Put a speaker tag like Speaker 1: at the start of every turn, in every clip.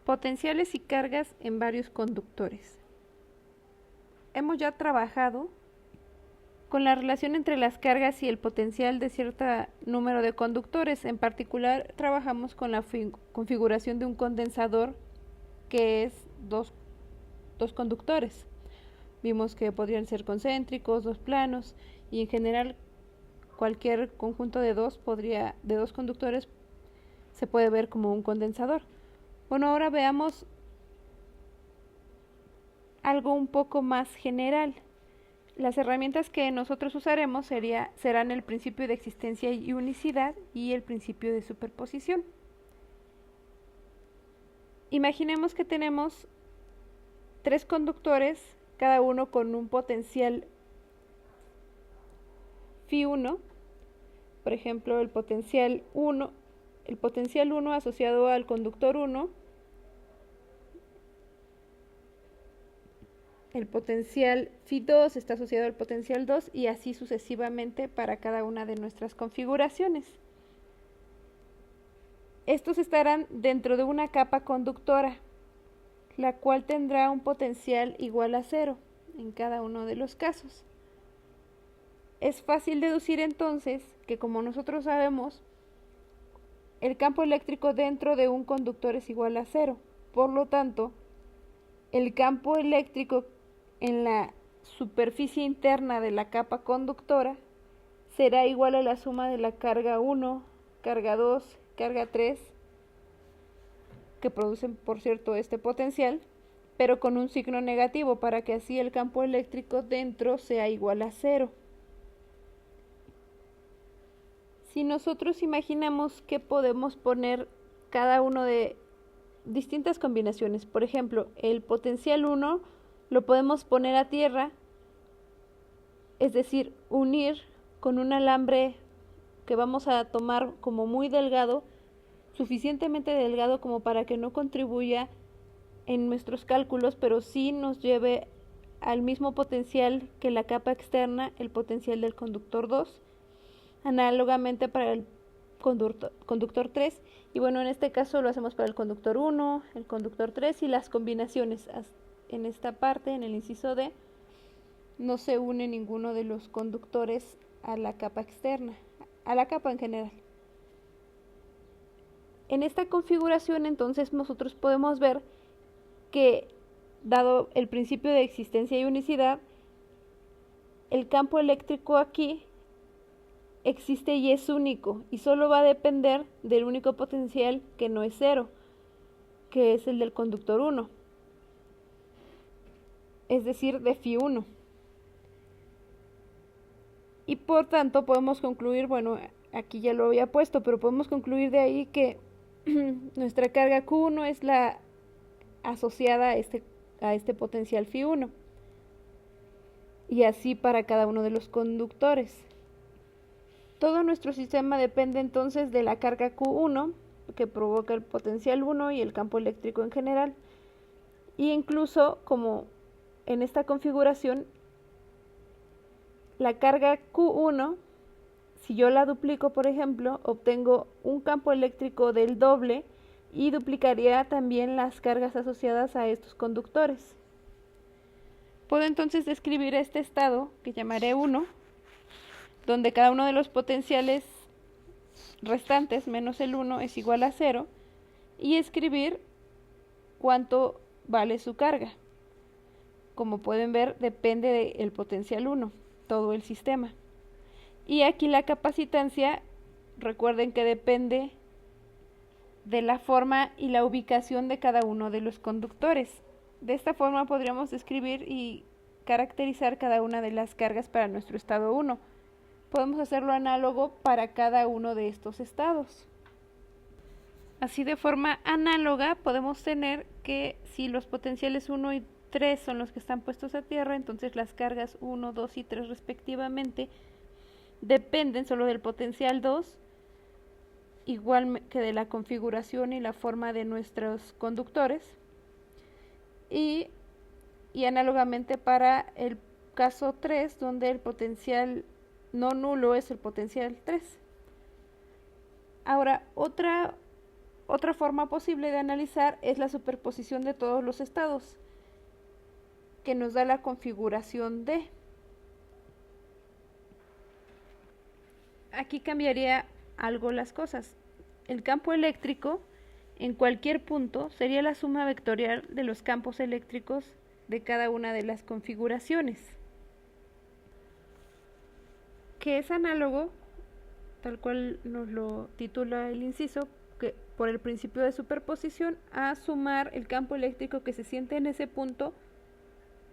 Speaker 1: Potenciales y cargas en varios conductores. Hemos ya trabajado con la relación entre las cargas y el potencial de cierto número de conductores. En particular, trabajamos con la configuración de un condensador que es dos conductores. Vimos que podrían ser concéntricos, dos planos, y en general cualquier conjunto de dos conductores se puede ver como un condensador. Bueno, ahora veamos algo un poco más general. Las herramientas que nosotros usaremos serán el principio de existencia y unicidad y el principio de superposición. Imaginemos que tenemos tres conductores, cada uno con un potencial Φ1, por ejemplo el potencial 1 asociado al conductor 1, el potencial Φ2 está asociado al potencial 2 y así sucesivamente para cada una de nuestras configuraciones. Estos estarán dentro de una capa conductora, la cual tendrá un potencial igual a 0 en cada uno de los casos. Es fácil deducir entonces que, como nosotros sabemos, el campo eléctrico dentro de un conductor es igual a 0. Por lo tanto, el campo eléctrico en la superficie interna de la capa conductora será igual a la suma de la carga 1, carga 2, carga 3, que producen, por cierto, este potencial, pero con un signo negativo para que así el campo eléctrico dentro sea igual a 0. Si nosotros imaginamos que podemos poner cada uno de distintas combinaciones, por ejemplo, el potencial 1 lo podemos poner a tierra, es decir, unir con un alambre que vamos a tomar como muy delgado, suficientemente delgado como para que no contribuya en nuestros cálculos, pero sí nos lleve al mismo potencial que la capa externa, el potencial del conductor 2, análogamente para el conductor 3, y bueno, en este caso lo hacemos para el conductor 1, el conductor 3 y las combinaciones. En esta parte, en el inciso D, no se une ninguno de los conductores a la capa externa, a la capa en general. En esta configuración entonces nosotros podemos ver que, dado el principio de existencia y unicidad, el campo eléctrico aquí existe y es único, y solo va a depender del único potencial que no es 0, que es el del conductor 1, es decir, de Φ1. Y por tanto podemos concluir, bueno, aquí ya lo había puesto, pero podemos concluir de ahí que nuestra carga Q1 es la asociada a este potencial Φ1, y así para cada uno de los conductores. Todo nuestro sistema depende entonces de la carga Q1, que provoca el potencial 1 y el campo eléctrico en general. Y incluso, como en esta configuración, la carga Q1, si yo la duplico, por ejemplo, obtengo un campo eléctrico del doble y duplicaría también las cargas asociadas a estos conductores. Puedo entonces describir este estado, que llamaré 1, donde cada uno de los potenciales restantes menos el 1 es igual a 0, y escribir cuánto vale su carga. Como pueden ver, depende del potencial 1, todo el sistema. Y aquí la capacitancia, recuerden que depende de la forma y la ubicación de cada uno de los conductores. De esta forma podríamos describir y caracterizar cada una de las cargas para nuestro estado 1. Podemos hacerlo análogo para cada uno de estos estados. Así, de forma análoga, podemos tener que si los potenciales 1 y 3 son los que están puestos a tierra, entonces las cargas 1, 2 y 3 respectivamente dependen solo del potencial 2, igual que de la configuración y la forma de nuestros conductores. Y análogamente para el caso 3, donde el potencial no nulo es el potencial 3. Ahora, otra Otra forma posible de analizar es la superposición de todos los estados, que nos da la configuración D. Aquí cambiaría algo las cosas. El campo eléctrico en cualquier punto sería la suma vectorial de los campos eléctricos de cada una de las configuraciones, que es análogo, tal cual nos lo titula el inciso, que por el principio de superposición, a sumar el campo eléctrico que se siente en ese punto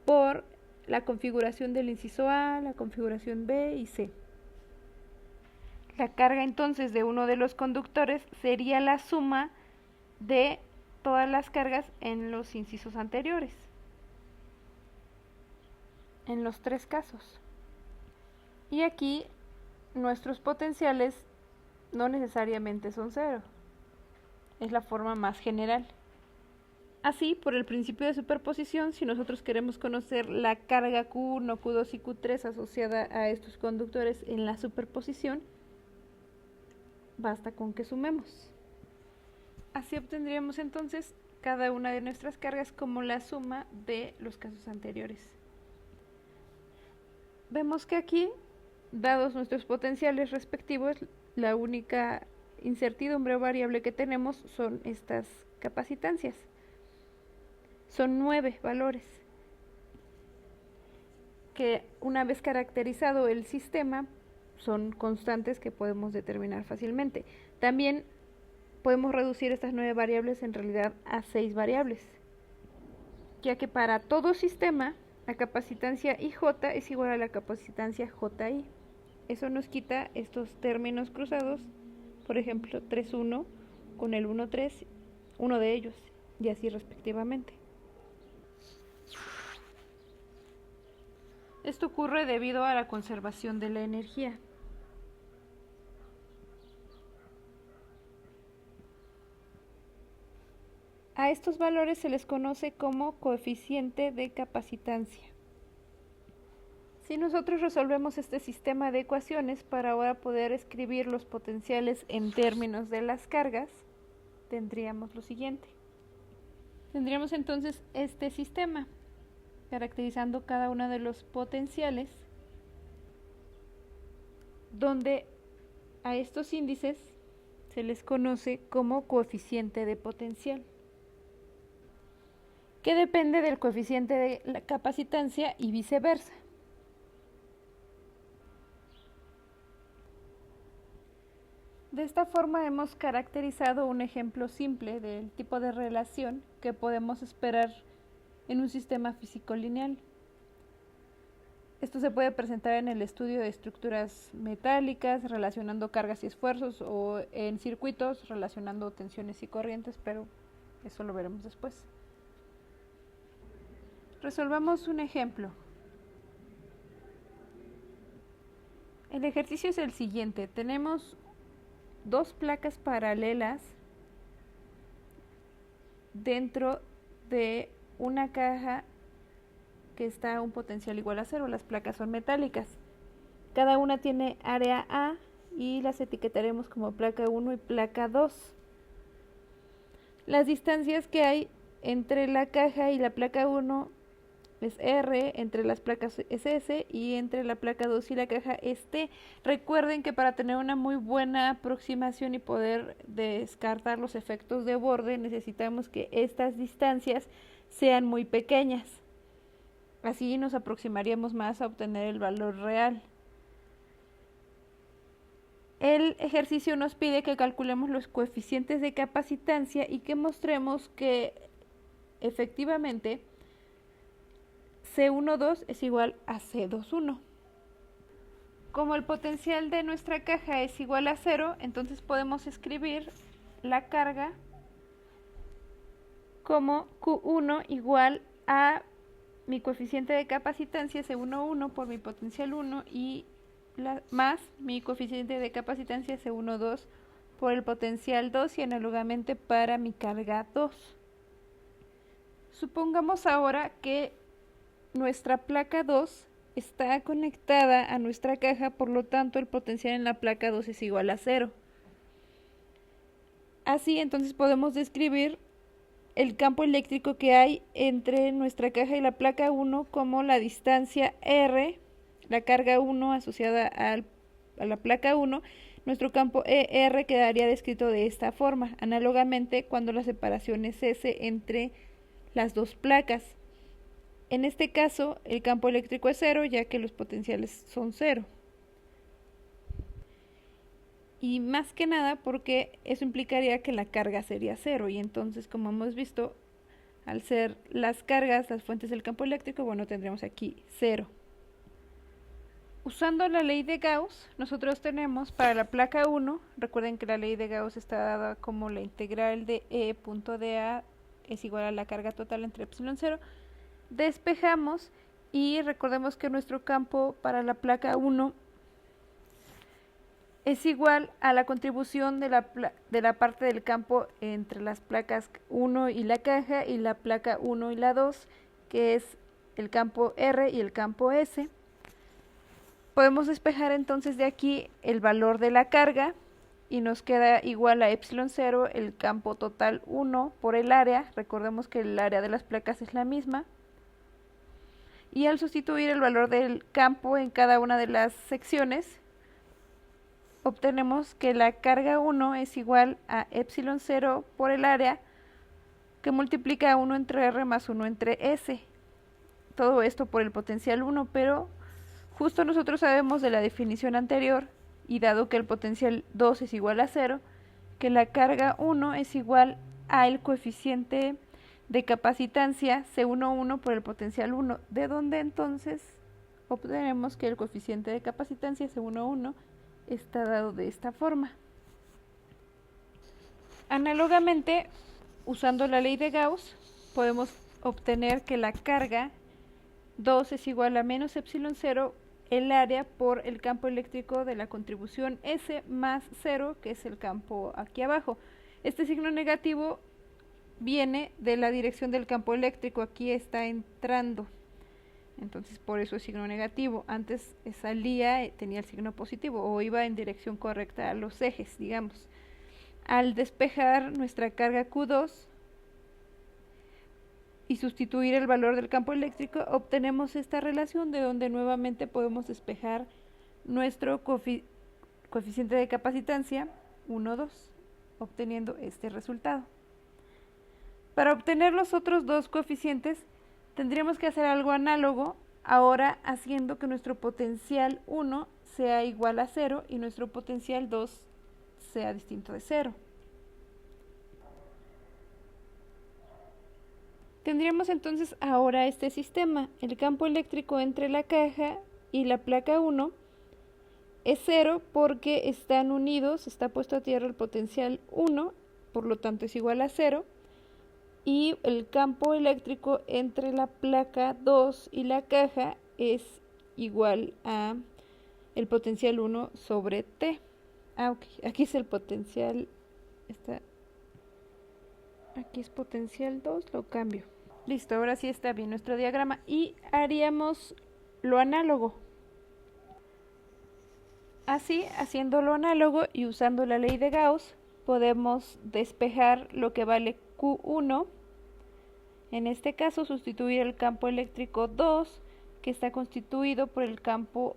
Speaker 1: por la configuración del inciso A, la configuración B y C. La carga entonces de uno de los conductores sería la suma de todas las cargas en los incisos anteriores, en los tres casos. Y aquí nuestros potenciales no necesariamente son cero, es la forma más general. Así, por el principio de superposición, si nosotros queremos conocer la carga Q1, Q2 y Q3 asociada a estos conductores en la superposición, basta con que sumemos. Así obtendríamos entonces cada una de nuestras cargas como la suma de los casos anteriores. Vemos que aquí, dados nuestros potenciales respectivos, la única incertidumbre o variable que tenemos son estas capacitancias. Son 9 valores que, una vez caracterizado el sistema, son constantes que podemos determinar fácilmente. También podemos reducir estas 9 variables en realidad a 6 variables, ya que para todo sistema la capacitancia IJ es igual a la capacitancia JI. Eso nos quita estos términos cruzados, por ejemplo 3,1 con el 1,3, uno de ellos, y así respectivamente. Esto ocurre debido a la conservación de la energía. A estos valores se les conoce como coeficiente de capacitancia. Si nosotros resolvemos este sistema de ecuaciones para ahora poder escribir los potenciales en términos de las cargas, tendríamos lo siguiente. Tendríamos entonces este sistema, caracterizando cada uno de los potenciales, donde a estos índices se les conoce como coeficiente de potencial, que depende del coeficiente de la capacitancia y viceversa. De esta forma hemos caracterizado un ejemplo simple del tipo de relación que podemos esperar en un sistema físico lineal. Esto se puede presentar en el estudio de estructuras metálicas, relacionando cargas y esfuerzos, o en circuitos, relacionando tensiones y corrientes, pero eso lo veremos después. Resolvamos un ejemplo. El ejercicio es el siguiente. Tenemos dos placas paralelas dentro de una caja que está a un potencial igual a 0. Las placas son metálicas. Cada una tiene área A y las etiquetaremos como placa 1 y placa 2. Las distancias que hay entre la caja y la placa 1 es R, entre las placas es S y entre la placa 2 y la caja es T. Recuerden que para tener una muy buena aproximación y poder descartar los efectos de borde, necesitamos que estas distancias sean muy pequeñas. Así nos aproximaríamos más a obtener el valor real. El ejercicio nos pide que calculemos los coeficientes de capacitancia y que mostremos que efectivamente C12 es igual a C21. Como el potencial de nuestra caja es igual a 0, entonces podemos escribir la carga como Q1 igual a mi coeficiente de capacitancia C11 por mi potencial 1 y más mi coeficiente de capacitancia C12 por el potencial 2 y análogamente para mi carga 2. Supongamos ahora que nuestra placa 2 está conectada a nuestra caja, por lo tanto el potencial en la placa 2 es igual a 0. Así entonces podemos describir el campo eléctrico que hay entre nuestra caja y la placa 1 como la distancia R, la carga 1 asociada a la placa 1. Nuestro campo ER quedaría descrito de esta forma, análogamente cuando la separación es S entre las dos placas. En este caso, el campo eléctrico es cero, ya que los potenciales son cero. Y más que nada porque eso implicaría que la carga sería cero, y entonces, como hemos visto, al ser las cargas las fuentes del campo eléctrico, bueno, tendremos aquí cero. Usando la ley de Gauss, nosotros tenemos para la placa 1, recuerden que la ley de Gauss está dada como la integral de E punto de A es igual a la carga total entre epsilon 0, despejamos y recordemos que nuestro campo para la placa 1 es igual a la contribución de la parte del campo entre las placas 1 y la caja y la placa 1 y la 2, que es el campo R y el campo S. Podemos despejar entonces de aquí el valor de la carga y nos queda igual a epsilon 0 el campo total 1 por el área. Recordemos que el área de las placas es la misma. Y al sustituir el valor del campo en cada una de las secciones, obtenemos que la carga 1 es igual a epsilon 0 por el área, que multiplica 1 entre R más 1 entre S. Todo esto por el potencial 1, pero justo nosotros sabemos de la definición anterior, y dado que el potencial 2 es igual a 0, que la carga 1 es igual al coeficiente de capacitancia C11 por el potencial 1, de donde entonces obtenemos que el coeficiente de capacitancia C11 está dado de esta forma. Análogamente, usando la ley de Gauss, podemos obtener que la carga 2 es igual a menos epsilon 0 el área por el campo eléctrico de la contribución S más 0, que es el campo aquí abajo. Este signo negativo viene de la dirección del campo eléctrico, aquí está entrando, entonces por eso es signo negativo. Antes salía, tenía el signo positivo o iba en dirección correcta a los ejes, digamos. Al despejar nuestra carga Q2 y sustituir el valor del campo eléctrico, obtenemos esta relación de donde nuevamente podemos despejar nuestro coeficiente de capacitancia 1, 2, obteniendo este resultado. Para obtener los otros dos coeficientes tendríamos que hacer algo análogo, ahora haciendo que nuestro potencial 1 sea igual a 0 y nuestro potencial 2 sea distinto de 0. Tendríamos entonces ahora este sistema. El campo eléctrico entre la caja y la placa 1 es 0 porque están unidos, está puesto a tierra el potencial 1, por lo tanto es igual a 0. Y el campo eléctrico entre la placa 2 y la caja es igual a el potencial 1 sobre T. Aquí es el potencial, aquí es potencial 2, lo cambio. Listo, ahora sí está bien nuestro diagrama y haríamos lo análogo. Así, haciendo lo análogo y usando la ley de Gauss, podemos despejar lo que vale Q1. En este caso, sustituir el campo eléctrico 2, que está constituido por el campo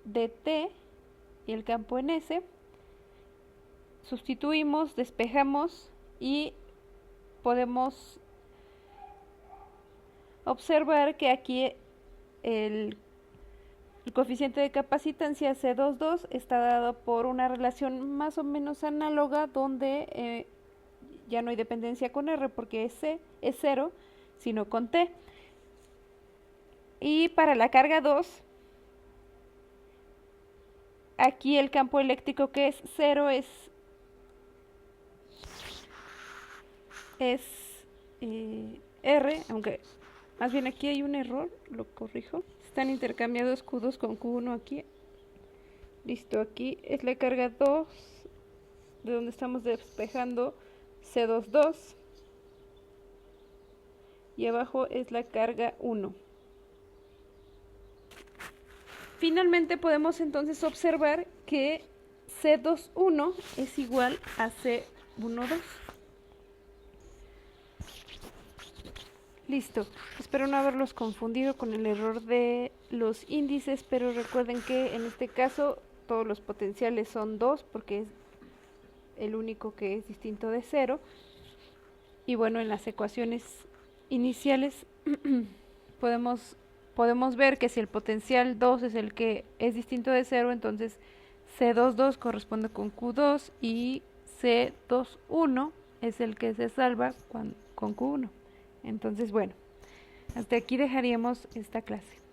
Speaker 1: de T y el campo en S. Sustituimos, despejamos y podemos observar que aquí el coeficiente de capacitancia C22 está dado por una relación más o menos análoga donde ya no hay dependencia con R porque C es 0, sino con T. Y para la carga 2, aquí el campo eléctrico que es 0 es R, aunque más bien aquí hay un error, lo corrijo. Están intercambiados Q2 con Q1 aquí. Listo, aquí es la carga 2, de donde estamos despejando C22. Y abajo es la carga 1. Finalmente podemos entonces observar que C21 es igual a 1, 2. Listo. Espero no haberlos confundido con el error de los índices, pero recuerden que en este caso todos los potenciales son 2 porque es el único que es distinto de 0. Y bueno, en las ecuaciones iniciales podemos ver que si el potencial 2 es el que es distinto de 0, entonces C22 corresponde con Q2 y C21 es el que se salva con Q1. Entonces, bueno, hasta aquí dejaríamos esta clase.